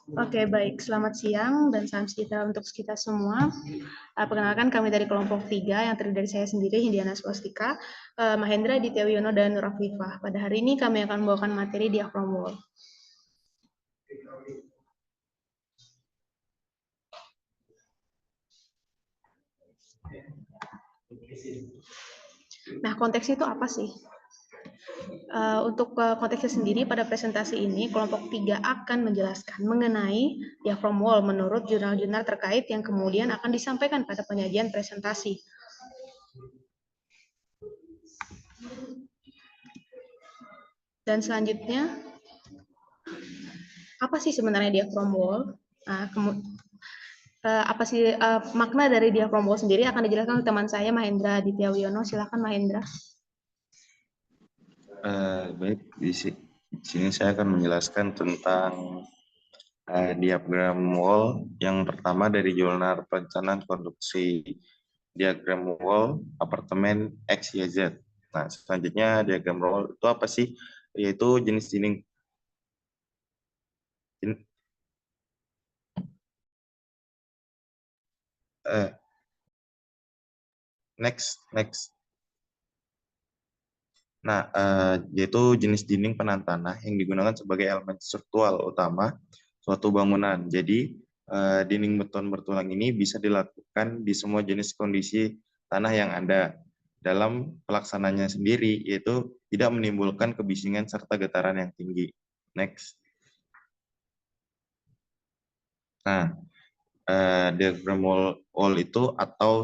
Oke, baik. Selamat siang dan salam sejahtera untuk kita semua. Perkenalkan kami dari kelompok 3 yang terdiri dari saya sendiri, Hindiana Swastika, Mahendra, Aditya Wiono, dan Nur Afifah. Pada hari ini kami akan membawakan materi diaphragm wall. Nah, konteksnya itu apa sih? Untuk konteksnya sendiri pada presentasi ini, kelompok 3 akan menjelaskan mengenai diaphragm wall menurut jurnal-jurnal terkait yang kemudian akan disampaikan pada penyajian presentasi. Dan selanjutnya, apa sih sebenarnya diaphragm wall? Nah, apa sih makna dari diaphragm wall sendiri akan dijelaskan oleh teman saya Mahendra Aditya Wiono. Silakan Mahendra. Baik, di sini saya akan menjelaskan tentang diagram wall yang pertama dari jurnal perencanaan konstruksi diagram wall apartemen XYZ. Nah, selanjutnya diagram wall itu apa sih? Yaitu jenis dinding next. Nah, yaitu jenis dinding penahan tanah yang digunakan sebagai elemen struktural utama suatu bangunan. Jadi, dinding beton bertulang ini bisa dilakukan di semua jenis kondisi tanah yang ada. Dalam pelaksananya sendiri, yaitu tidak menimbulkan kebisingan serta getaran yang tinggi. Next. Nah, diagram wall itu atau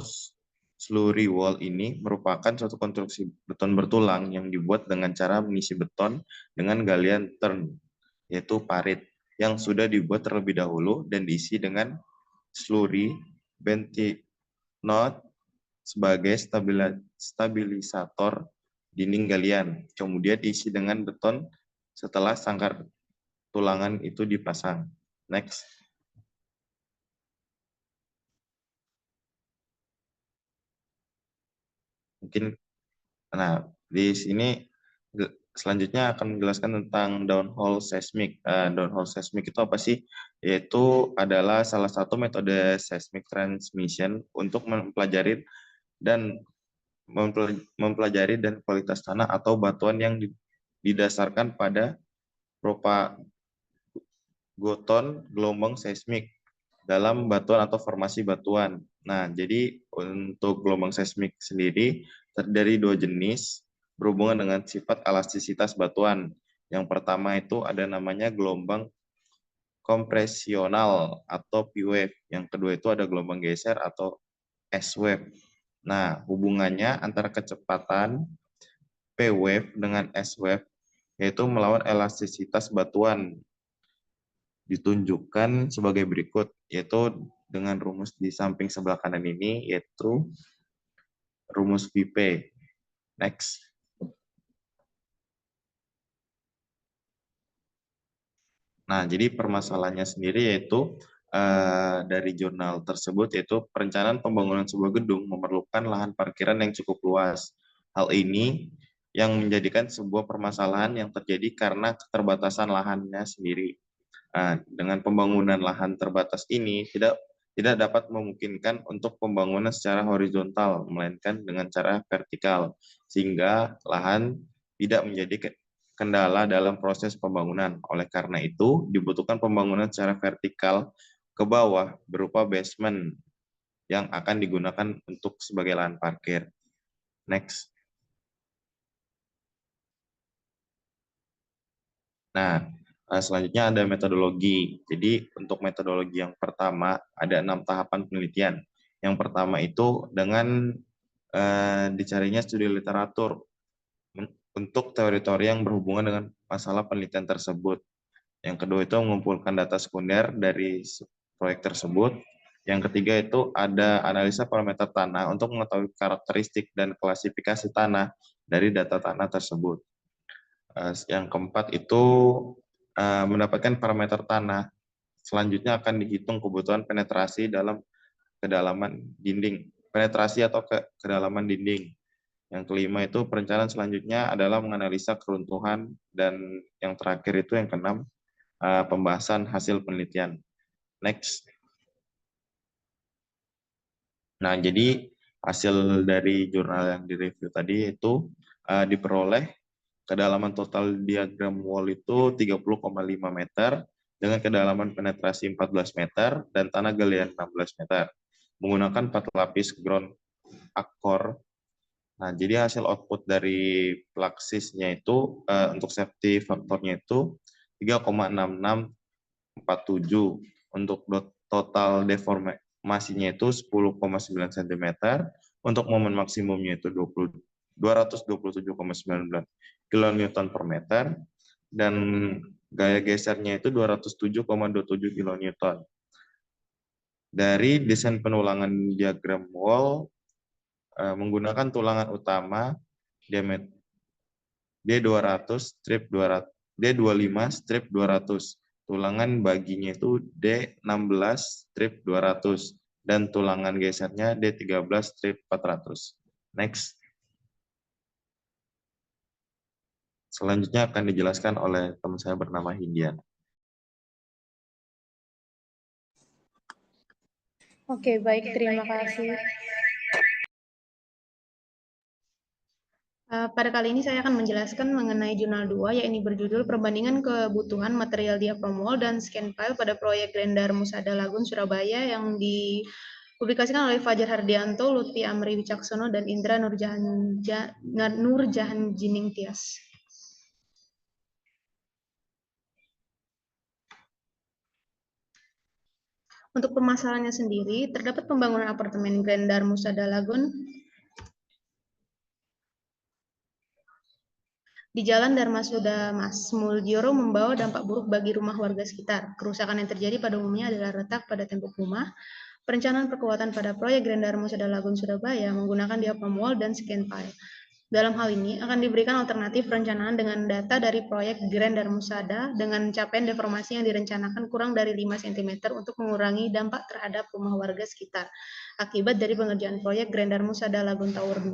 slurry wall ini merupakan suatu konstruksi beton bertulang yang dibuat dengan cara mengisi beton dengan galian turn, yaitu parit, yang sudah dibuat terlebih dahulu dan diisi dengan slurry bentonite sebagai stabilisator dinding galian. Kemudian diisi dengan beton setelah sangkar tulangan itu dipasang. Next. Mungkin, nah di sini selanjutnya akan menjelaskan tentang downhole seismic. Downhole seismic itu apa sih? Yaitu adalah salah satu metode seismic transmission untuk mempelajari dan kualitas tanah atau batuan yang didasarkan pada propagation gelombang seismik dalam batuan atau formasi batuan. Nah, jadi untuk gelombang seismik sendiri terdiri dua jenis berhubungan dengan sifat elastisitas batuan. Yang pertama itu ada namanya gelombang kompresional atau P-wave. Yang kedua itu ada gelombang geser atau S-wave. Nah, hubungannya antara kecepatan P-wave dengan S-wave yaitu melawan elastisitas batuan ditunjukkan sebagai berikut, yaitu dengan rumus di samping sebelah kanan ini, yaitu rumus VP. Next. Nah, jadi permasalahannya sendiri yaitu dari jurnal tersebut, yaitu perencanaan pembangunan sebuah gedung memerlukan lahan parkiran yang cukup luas. Hal ini yang menjadikan sebuah permasalahan yang terjadi karena keterbatasan lahannya sendiri. Nah, dengan pembangunan lahan terbatas ini tidak dapat memungkinkan untuk pembangunan secara horizontal, melainkan dengan cara vertikal, sehingga lahan tidak menjadi kendala dalam proses pembangunan. Oleh karena itu, dibutuhkan pembangunan secara vertikal ke bawah berupa basement yang akan digunakan untuk sebagai lahan parkir. Next. Nah, selanjutnya ada metodologi. Jadi untuk metodologi yang pertama ada 6 tahapan penelitian. Yang pertama itu dengan dicarinya studi literatur untuk teori-teori yang berhubungan dengan masalah penelitian tersebut. Yang kedua itu mengumpulkan data sekunder dari proyek tersebut. Yang ketiga itu ada analisa parameter tanah untuk mengetahui karakteristik dan klasifikasi tanah dari data tanah tersebut. Yang keempat itu mendapatkan parameter tanah. Selanjutnya akan dihitung kebutuhan penetrasi dalam kedalaman dinding. Penetrasi atau kedalaman dinding. Yang kelima itu perencanaan selanjutnya adalah menganalisa keruntuhan, dan yang terakhir itu yang keenam pembahasan hasil penelitian. Next. Nah, jadi hasil dari jurnal yang direview tadi itu diperoleh kedalaman total diagram wall itu 30,5 meter dengan kedalaman penetrasi 14 meter dan tanah galian 16 meter menggunakan 4 lapis ground akor. Nah, jadi hasil output dari plaksisnya itu untuk safety faktornya itu 3,6647. Untuk total deformasinya itu 10,9 cm. Untuk momen maksimumnya itu 227,9 kN per meter. Dan gaya gesernya itu 207,27 kN. Dari desain penulangan diagram wall menggunakan tulangan utama diameter D200 strip 200 D25 strip 200. Tulangan baginya itu D16 strip 200 dan tulangan gesernya D13 strip 400. Next. Selanjutnya akan dijelaskan oleh teman saya bernama Hindian. Oke, baik, terima kasih. Pada kali ini saya akan menjelaskan mengenai jurnal 2, yaitu berjudul Perbandingan Kebutuhan Material Diaphragm Wall dan Scan File pada proyek Grendar Musada Lagun, Surabaya yang dipublikasikan oleh Fajar Hardianto, Lutfi Amri Wicaksono, dan Indra Nurjahan Jining Tias. Untuk permasalahannya sendiri, terdapat pembangunan apartemen Grendar Musada Lagun di Jalan Darmasuda Mas Muljoro membawa dampak buruk bagi rumah warga sekitar. Kerusakan yang terjadi pada umumnya adalah retak pada tembok rumah, perencanaan perkuatan pada proyek Grendar Musada Lagun Surabaya menggunakan diaphragm wall dan scan file. Dalam hal ini akan diberikan alternatif perencanaan dengan data dari proyek Grendar Musada dengan capaian deformasi yang direncanakan kurang dari 5 cm untuk mengurangi dampak terhadap rumah warga sekitar akibat dari pengerjaan proyek Grendar Musada Lagun Tower 2.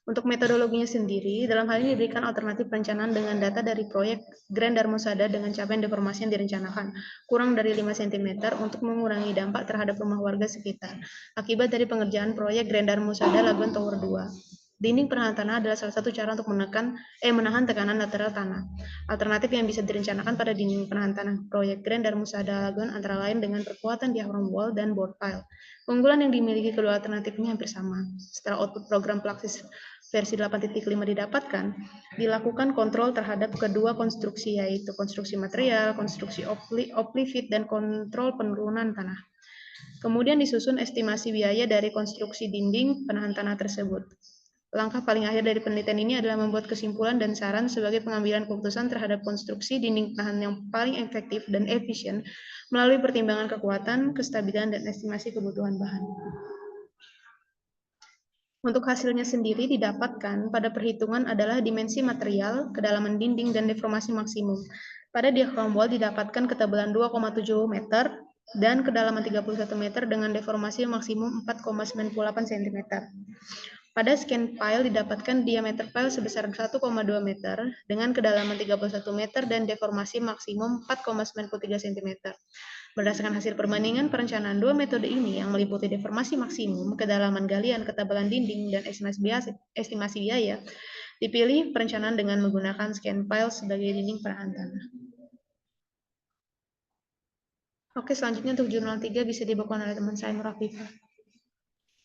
Untuk metodologinya sendiri, dalam hal ini diberikan alternatif perencanaan dengan data dari proyek Grendar Musada dengan capaian deformasi yang direncanakan kurang dari 5 cm untuk mengurangi dampak terhadap rumah warga sekitar akibat dari pengerjaan proyek Grendar Musada Lagun Tower 2. Dinding penahan tanah adalah salah satu cara untuk menahan tekanan lateral tanah. Alternatif yang bisa direncanakan pada dinding penahan tanah proyek Grendar Musada Lagun antara lain dengan perkuatan diaphragm wall dan board pile. Keunggulan yang dimiliki kedua alternatif ini hampir sama. Setelah output program Plaxis versi 8.5 didapatkan, dilakukan kontrol terhadap kedua konstruksi, yaitu konstruksi material, konstruksi oplifit, dan kontrol penurunan tanah. Kemudian disusun estimasi biaya dari konstruksi dinding penahan tanah tersebut. Langkah paling akhir dari penelitian ini adalah membuat kesimpulan dan saran sebagai pengambilan keputusan terhadap konstruksi dinding penahan yang paling efektif dan efisien melalui pertimbangan kekuatan, kestabilan, dan estimasi kebutuhan bahan. Untuk hasilnya sendiri didapatkan pada perhitungan adalah dimensi material, kedalaman dinding, dan deformasi maksimum. Pada diaphragm wall didapatkan ketebalan 2,7 meter dan kedalaman 31 meter dengan deformasi maksimum 4,98 cm. Pada scan file didapatkan diameter file sebesar 1,2 meter dengan kedalaman 31 meter dan deformasi maksimum 4,93 cm. Berdasarkan hasil perbandingan perencanaan dua metode ini yang meliputi deformasi maksimum, kedalaman galian, ketebalan dinding, dan estimasi biaya, dipilih perencanaan dengan menggunakan scan file sebagai dinding penahan tanah. Oke, selanjutnya untuk jurnal 3 bisa dibawakan oleh teman saya Nur Afifah.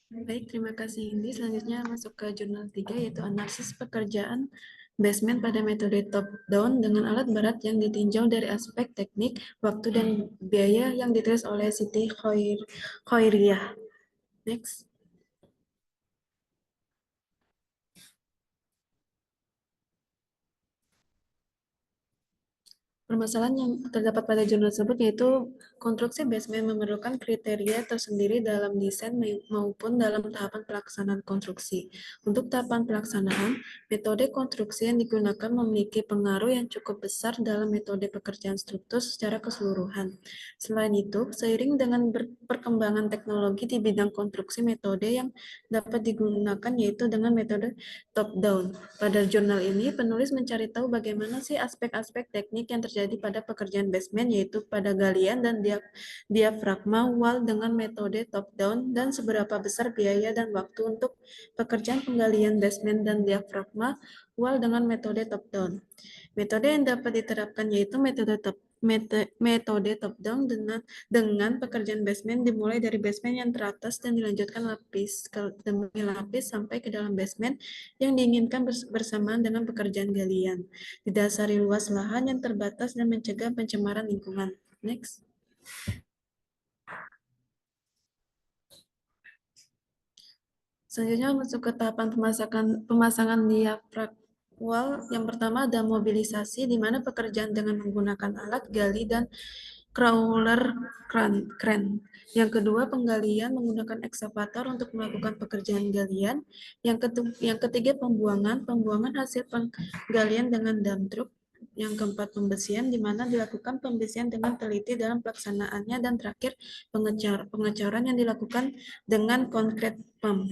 Baik, terima kasih Indi. Selanjutnya masuk ke jurnal 3 yaitu analisis pekerjaan basement pada metode top-down dengan alat berat yang ditinjau dari aspek teknik, waktu, dan biaya yang ditulis oleh Siti Khairiyah. Next. Permasalahan yang terdapat pada jurnal tersebut yaitu konstruksi basement memerlukan kriteria tersendiri dalam desain maupun dalam tahapan pelaksanaan konstruksi. Untuk tahapan pelaksanaan, metode konstruksi yang digunakan memiliki pengaruh yang cukup besar dalam metode pekerjaan struktur secara keseluruhan. Selain itu, seiring dengan perkembangan teknologi di bidang konstruksi, metode yang dapat digunakan yaitu dengan metode top-down. Pada jurnal ini, penulis mencari tahu bagaimana sih aspek-aspek teknik yang terjadi pada pekerjaan basement, yaitu pada galian dan diafragma wall dengan metode top-down, dan seberapa besar biaya dan waktu untuk pekerjaan penggalian basement dan diafragma wall dengan metode top-down. Metode yang dapat diterapkan yaitu metode top-down dengan pekerjaan basement dimulai dari basement yang teratas dan dilanjutkan lapis demi lapis sampai ke dalam basement yang diinginkan bersamaan dengan pekerjaan galian. Didasari luas lahan yang terbatas dan mencegah pencemaran lingkungan. Next. Selanjutnya masuk ke tahapan pemasangan diafragma wall. Yang pertama ada mobilisasi, di mana pekerjaan dengan menggunakan alat gali dan crawler crane. Yang kedua, penggalian menggunakan ekskavator untuk melakukan pekerjaan galian. Yang ketiga, pembuangan hasil penggalian dengan dump truck. Yang keempat, pembesian, di mana dilakukan pembesian dengan teliti dalam pelaksanaannya. Dan terakhir, pengecoran yang dilakukan dengan concrete pump.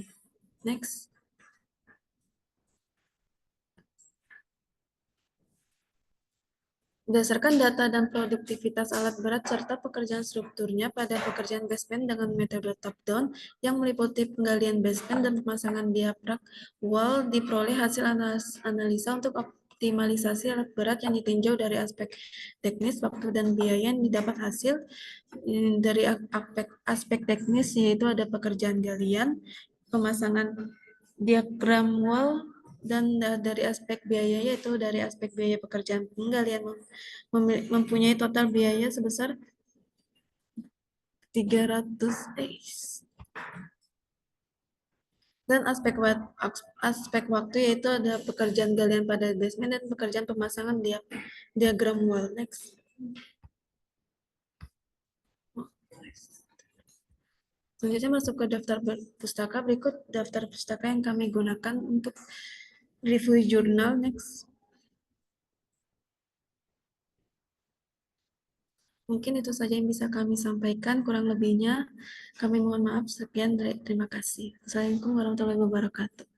Next. Berdasarkan data dan produktivitas alat berat serta pekerjaan strukturnya pada pekerjaan basement dengan metode top-down yang meliputi penggalian basement dan pemasangan diafragma wall, diperoleh hasil analisa untuk optimalisasi alat berat yang ditinjau dari aspek teknis, waktu, dan biaya. Yang didapat hasil dari aspek teknis yaitu ada pekerjaan galian, pemasangan diagram wall, dan dari aspek biaya yaitu dari aspek biaya pekerjaan penggalian mempunyai total biaya sebesar 300 dan aspek waktu yaitu ada pekerjaan galian pada basement dan pekerjaan pemasangan diagram wall. Next. Selanjutnya masuk ke daftar pustaka. Berikut daftar pustaka yang kami gunakan untuk review jurnal. Next. Mungkin itu saja yang bisa kami sampaikan. Kurang lebihnya kami mohon maaf. Sekian, terima kasih. Assalamualaikum warahmatullahi wabarakatuh.